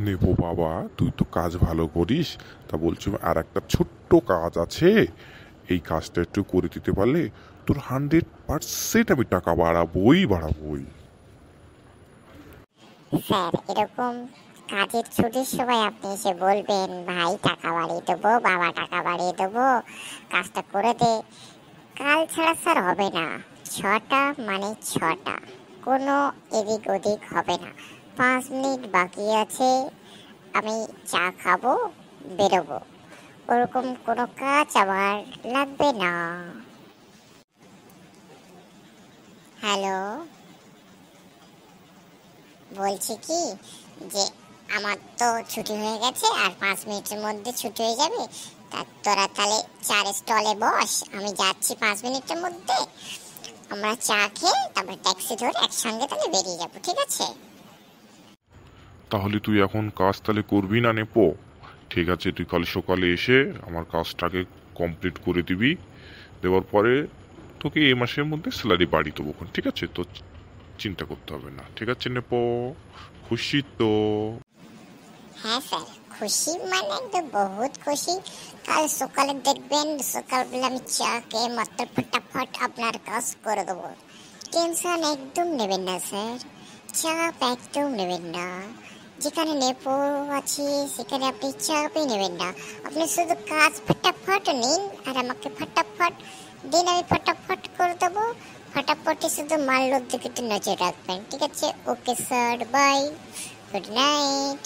নেবো বাবা, তুই তো কাজ ভালো করিস। তা বলছি আর একটা ছোট্ট কাজ আছে, এই কাজটা একটু করে দিতে পারলে তোর 100% আমি টাকা বাড়াবোই বাড়াবোই। স্যার, এরকম কাজের ছুটির সময় আপনি এসে বলবেন ভাই টাকা বাড়িয়ে দেবো, বাবা টাকা বাড়িয়ে দেবো, কাজটা করে দে। কাল ছাড়া স্যার হবে না। 6টা মানে 6টা, কোনো এদিক ওদিক হবে না। 5 মিনিট বাকি আছে, আমি চা খাবো, বেরোবো, ওরকম কোনো কাজ আমার লাগবে না। হ্যালো, বলছি কি যে আমার তো ছুটি হয়ে গেছে, আর 5 মিনিটের মধ্যে ছুটি হয়ে যাবে। তা তোরা তাহলে চার স্টলে বস, আমি যাচ্ছি 5 মিনিটের মধ্যে। আমরা চা খেয়ে তারপর ট্যাক্সি ধরে একসঙ্গে তাহলে বেরিয়ে যাবো, ঠিক আছে? তাহলে তুই এখন কাজ তাহলে করবি না নেপো? ঠিক আছে, তুই কাল সকালে এসে আমার কাজটাকে কমপ্লিট করে দিবি। দেওয়ার পরে তোকে এই মাসের মধ্যে স্যালারি বাড়িয়ে দেবো, ঠিক আছে? তো চিন্তা করতে হবে না, ঠিক আছে নেপো? খুশি তো? হ্যাঁ স্যার, খুশি মানে একদম বহুত খুশি। কাল সকালে দেখবেন, সকালবেলা আমি চা খেয়ে মাত্র ফটাফট আপনার কাজ করে দেবো। টেনশন একদম নেবেন না স্যার, চাপ একদম নেবেন না। যেখানে নেপো আছে সেখানে আপনি চাপই নেবেন না। আপনি শুধু কাজ ফটাফট নিন আর আমাকে ফটাফট দিন, আমি ফটাফট করে দেবো। ফটাফটে শুধু মাল্যর দিকে একটু নজর রাখবেন, ঠিক আছে? Okay sir, bye, good night.